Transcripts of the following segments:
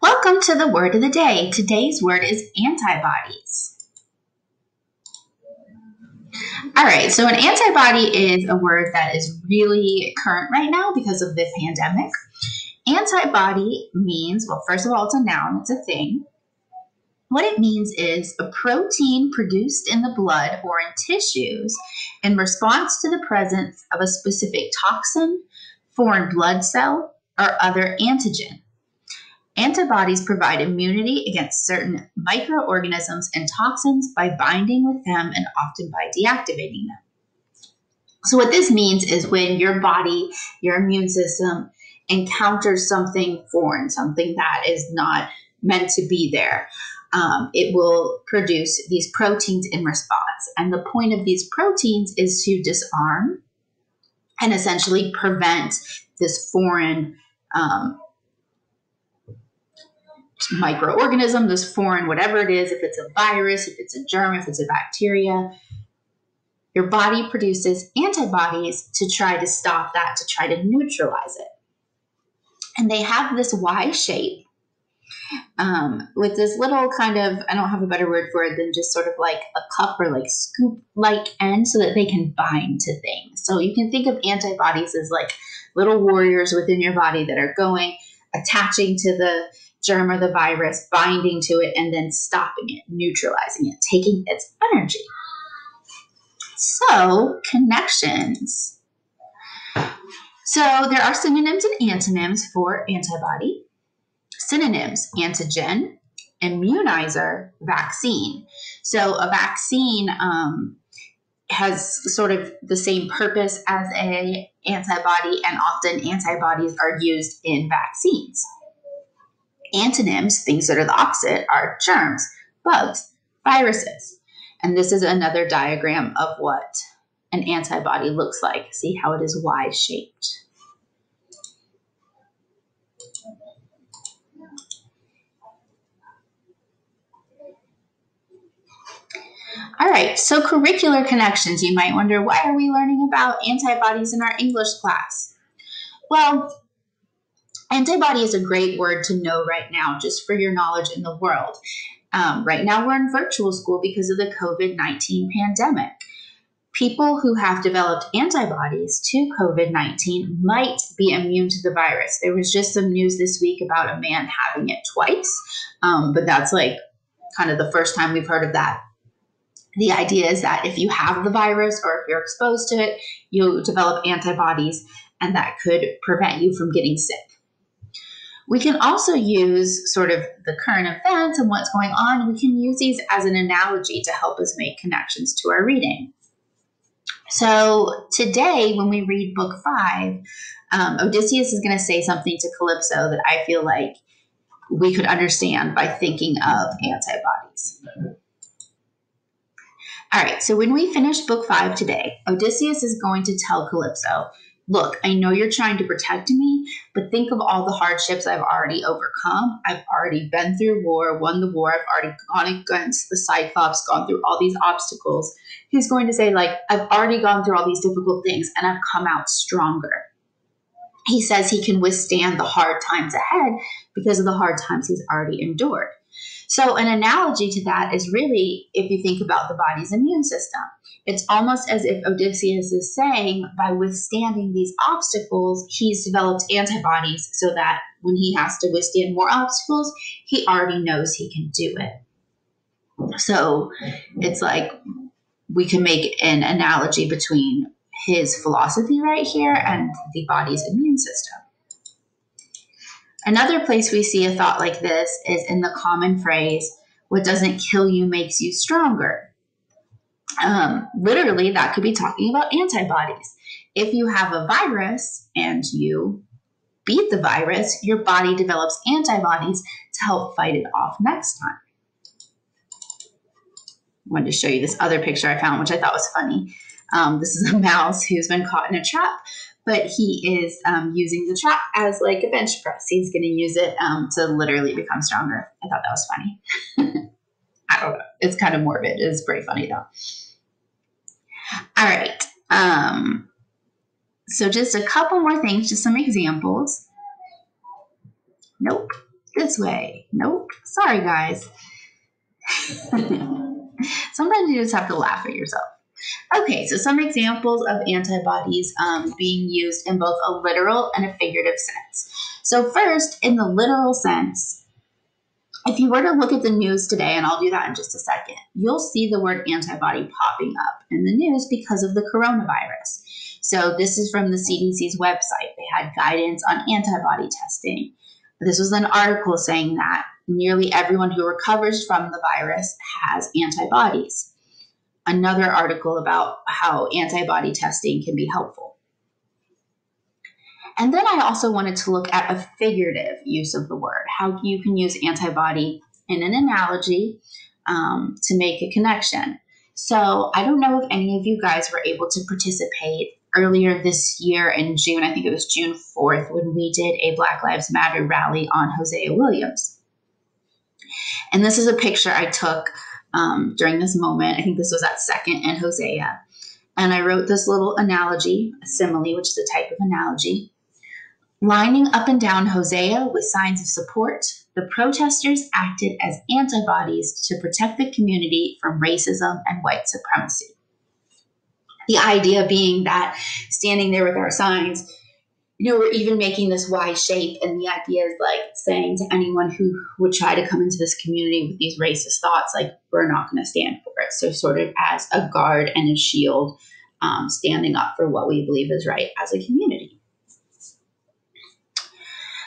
Welcome to the word of the day. Today's word is antibodies. All right, so an antibody is a word that is really current right now because of the pandemic. Antibody means, well, first of all, it's a noun, it's a thing. What it means is a protein produced in the blood or in tissues in response to the presence of a specific toxin, foreign blood cell, or other antigen. Antibodies provide immunity against certain microorganisms and toxins by binding with them and often by deactivating them. So what this means is when your body, your immune system, encounters something foreign, something that is not meant to be there, it will produce these proteins in response. And the point of these proteins is to disarm and essentially prevent this foreign microorganism, this foreign whatever it is, if it's a virus, if it's a germ, if it's a bacteria. Your body produces antibodies to try to stop that, to try to neutralize it. And they have this Y shape with this little kind of, I don't have a better word for it than just sort of like a cup or like scoop-like end so that they can bind to things. So you can think of antibodies as like little warriors within your body that are going, attaching to the germ or the virus, binding to it, and then stopping it, neutralizing it, taking its energy. So, connections. So, there are synonyms and antonyms for antibody. Synonyms: antigen, immunizer, vaccine. So, a vaccine has sort of the same purpose as an antibody, and often antibodies are used in vaccines. Antonyms, things that are the opposite, are germs, bugs, viruses. And this is another diagram of what an antibody looks like. See how it is Y-shaped. All right, so curricular connections. You might wonder, why are we learning about antibodies in our English class? Well, antibody is a great word to know right now, just for your knowledge in the world. Right now we're in virtual school because of the COVID-19 pandemic. People who have developed antibodies to COVID-19 might be immune to the virus. There was just some news this week about a man having it twice, but that's like kind of the first time we've heard of that. The idea is that if you have the virus or if you're exposed to it, you'll develop antibodies, and that could prevent you from getting sick. We can also use sort of the current events and what's going on. We can use these as an analogy to help us make connections to our reading. So today, when we read book 5, Odysseus is going to say something to Calypso that I feel like we could understand by thinking of antibodies. All right, so when we finish book 5 today, Odysseus is going to tell Calypso, look, I know you're trying to protect me, but think of all the hardships I've already overcome. I've already been through war, won the war. I've already gone against the Cyclops, gone through all these obstacles. He's going to say, like, I've already gone through all these difficult things, and I've come out stronger. He says he can withstand the hard times ahead because of the hard times he's already endured. So an analogy to that is really, if you think about the body's immune system, it's almost as if Odysseus is saying, by withstanding these obstacles, he's developed antibodies so that when he has to withstand more obstacles, he already knows he can do it. So it's like we can make an analogy between his philosophy right here and the body's immune system. Another place we see a thought like this is in the common phrase, what doesn't kill you makes you stronger. Literally, that could be talking about antibodies. If you have a virus and you beat the virus, your body develops antibodies to help fight it off next time. I wanted to show you this other picture I found, which I thought was funny. This is a mouse who's been caught in a trap, but he is using the trap as like a bench press. He's going to use it to literally become stronger. I thought that was funny. I don't know. It's kind of morbid. It's pretty funny though. All right. So just a couple more things, just some examples. Nope. this way. Nope. Sorry, guys. Sometimes you just have to laugh at yourself. Okay, so some examples of antibodies being used in both a literal and a figurative sense. So first, in the literal sense, if you were to look at the news today, and I'll do that in just a second, you'll see the word antibody popping up in the news because of the coronavirus. So this is from the CDC's website. They had guidance on antibody testing. This was an article saying that nearly everyone who recovers from the virus has antibodies. Another article about how antibody testing can be helpful. And then I also wanted to look at a figurative use of the word, how you can use antibody in an analogy to make a connection. So I don't know if any of you guys were able to participate earlier this year in June. I think it was June 4th when we did a Black Lives Matter rally on Hosea Williams. And this is a picture I took during this moment. I think this was at 2nd and Hosea. And I wrote this little analogy, a simile, which is a type of analogy. Lining up and down Hosea with signs of support, the protesters acted as antibodies to protect the community from racism and white supremacy. The idea being that standing there with our signs, we're even making this Y shape, and the idea is like saying to anyone who would try to come into this community with these racist thoughts, like, we're not going to stand for it. So sort of as a guard and a shield, standing up for what we believe is right as a community.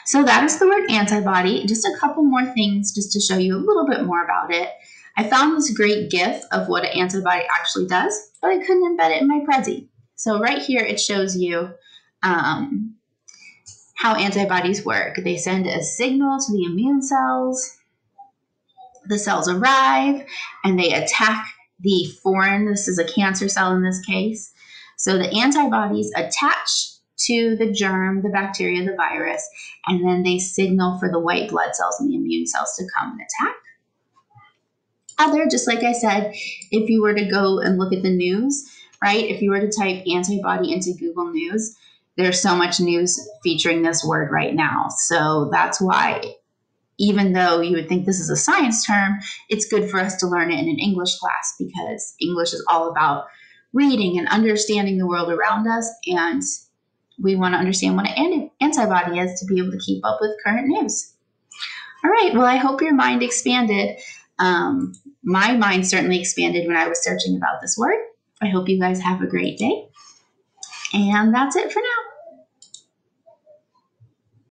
So that is the word antibody. Just a couple more things just to show you a little bit more about it. I found this great GIF of what an antibody actually does, but I couldn't embed it in my Prezi. So right here, it shows you how antibodies work. They send a signal to the immune cells. The cells arrive and they attack the foreign, this is a cancer cell in this case. So the antibodies attach to the germ, the bacteria, the virus, and then they signal for the white blood cells and the immune cells to come and attack. Just like I said, if you were to go and look at the news, right? If you were to type antibody into Google News, there's so much news featuring this word right now. So that's why, even though you would think this is a science term, it's good for us to learn it in an English class, because English is all about reading and understanding the world around us, and we want to understand what an antibody is to be able to keep up with current news. All right, well, I hope your mind expanded. My mind certainly expanded when I was searching about this word. I hope you guys have a great day. And that's it for now.